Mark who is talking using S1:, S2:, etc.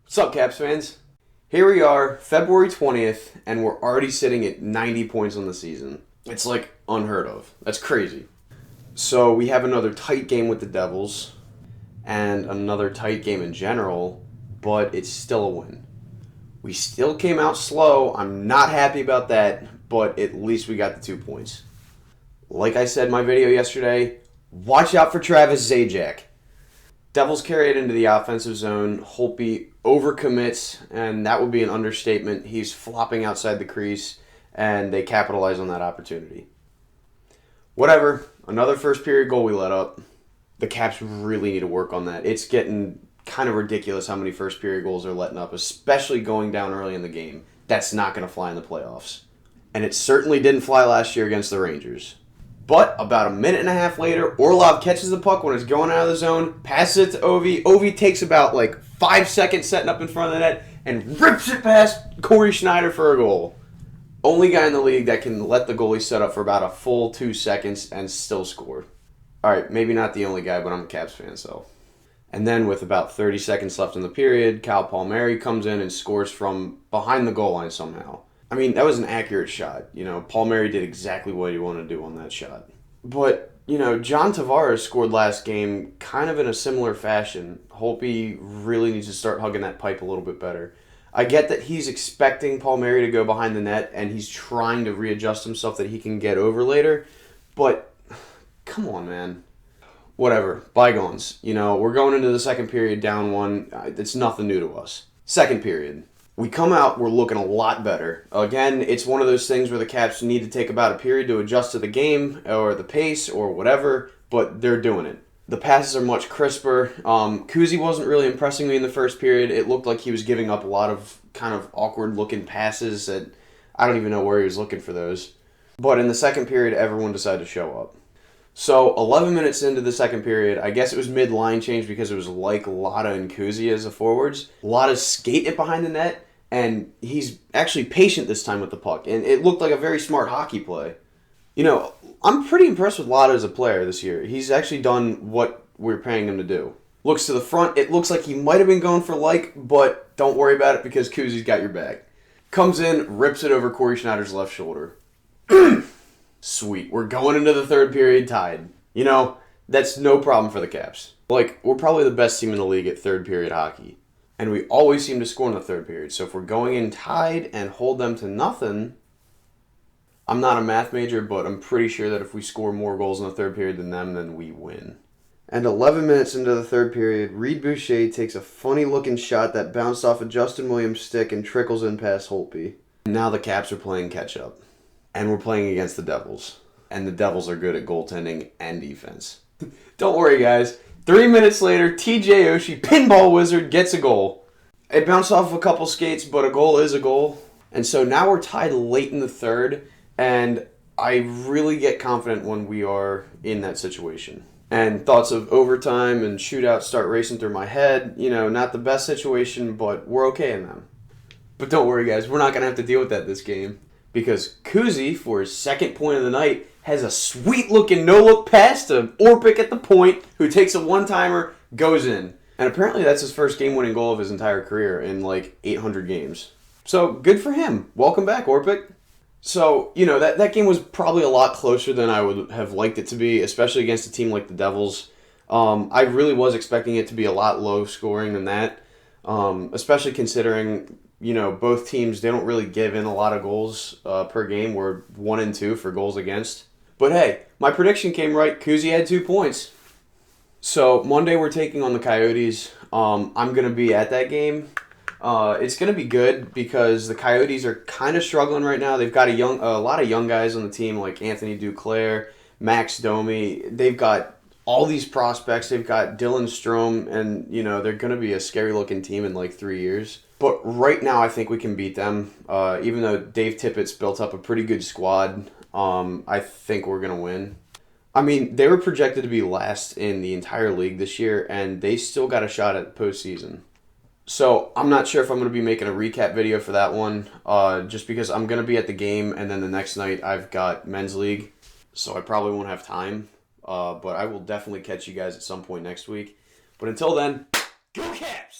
S1: What's up, Caps fans? Here we are, February 20th, and we're already sitting at 90 points on the season. It's like unheard of. That's crazy. So we have another tight game with the Devils, and another tight game in general, but it's still a win. We still came out slow. I'm not happy about that, but at least we got the 2 points. Like I said in my video yesterday, watch out for Travis Zajac. Devils carry it into the offensive zone. Holtby overcommits, and that would be an understatement. He's flopping outside the crease, and they capitalize on that opportunity. Whatever. Another first period goal we let up. The Caps really need to work on that. It's getting kind of ridiculous how many first period goals they're letting up, especially going down early in the game. That's not going to fly in the playoffs. And it certainly didn't fly last year against the Rangers. But about a minute and a half later, Orlov catches the puck when it's going out of the zone, passes it to Ovi. Ovi takes about 5 seconds setting up in front of the net and rips it past Corey Schneider for a goal. Only guy in the league that can let the goalie set up for about a full 2 seconds and still score. All right, maybe not the only guy, but I'm a Caps fan, so. And then with about 30 seconds left in the period, Cal Palmieri comes in and scores from behind the goal line somehow. I mean, that was an accurate shot. Palmieri did exactly what he wanted to do on that shot. But, John Tavares scored last game kind of in a similar fashion. Holtby really needs to start hugging that pipe a little bit better. I get that he's expecting Palmieri to go behind the net, and he's trying to readjust himself that he can get over later. But, come on, man. Whatever. Bygones. We're going into the second period down 1. It's nothing new to us. Second period. We come out, we're looking a lot better. Again, it's one of those things where the Caps need to take about a period to adjust to the game or the pace or whatever, but they're doing it. The passes are much crisper. Kuzi wasn't really impressing me in the first period. It looked like he was giving up a lot of kind of awkward-looking passes that I don't even know where he was looking for those. But in the second period, everyone decided to show up. So 11 minutes into the second period, I guess it was mid-line change because it was like Lotta and Kuzi as the forwards. Lotta's skate it behind the net, and he's actually patient this time with the puck. And it looked like a very smart hockey play. I'm pretty impressed with Lotta as a player this year. He's actually done what we're paying him to do. Looks to the front, it looks like he might have been going for but don't worry about it because Kuzi's got your back. Comes in, rips it over Corey Schneider's left shoulder. Sweet. We're going into the third period tied. That's no problem for the Caps. We're probably the best team in the league at third period hockey. And we always seem to score in the third period. So if we're going in tied and hold them to nothing, I'm not a math major, but I'm pretty sure that if we score more goals in the third period than them, then we win. And 11 minutes into the third period, Reed Boucher takes a funny-looking shot that bounced off of Justin Williams' stick and trickles in past Holtby. Now the Caps are playing catch-up. And we're playing against the Devils. And the Devils are good at goaltending and defense. Don't worry, guys. 3 minutes later, TJ Oshie, pinball wizard, gets a goal. It bounced off a couple skates, but a goal is a goal. And so now we're tied late in the third, and I really get confident when we are in that situation. And thoughts of overtime and shootout start racing through my head. Not the best situation, but we're okay in them. But don't worry, guys. We're not going to have to deal with that this game. Because Kuzi, for his second point of the night, has a sweet-looking no-look pass to Orpik at the point, who takes a one-timer, goes in. And apparently that's his first game-winning goal of his entire career in 800 games. So, good for him. Welcome back, Orpik. So, that game was probably a lot closer than I would have liked it to be, especially against a team like the Devils. I really was expecting it to be a lot low-scoring than that, especially considering both teams, they don't really give in a lot of goals per game. We're 1 and 2 for goals against. But hey, my prediction came right. Kuzi had 2 points. So Monday we're taking on the Coyotes. I'm going to be at that game. It's going to be good because the Coyotes are kind of struggling right now. They've got a lot of young guys on the team like Anthony Duclair, Max Domi. They've got all these prospects. They've got Dylan Strome, and they're going to be a scary-looking team in 3 years. But right now, I think we can beat them. Even though Dave Tippett's built up a pretty good squad, I think we're going to win. I mean, they were projected to be last in the entire league this year, and they still got a shot at postseason. So I'm not sure if I'm going to be making a recap video for that one, just because I'm going to be at the game, and then the next night I've got men's league, so I probably won't have time. But I will definitely catch you guys at some point next week. But until then, go Caps!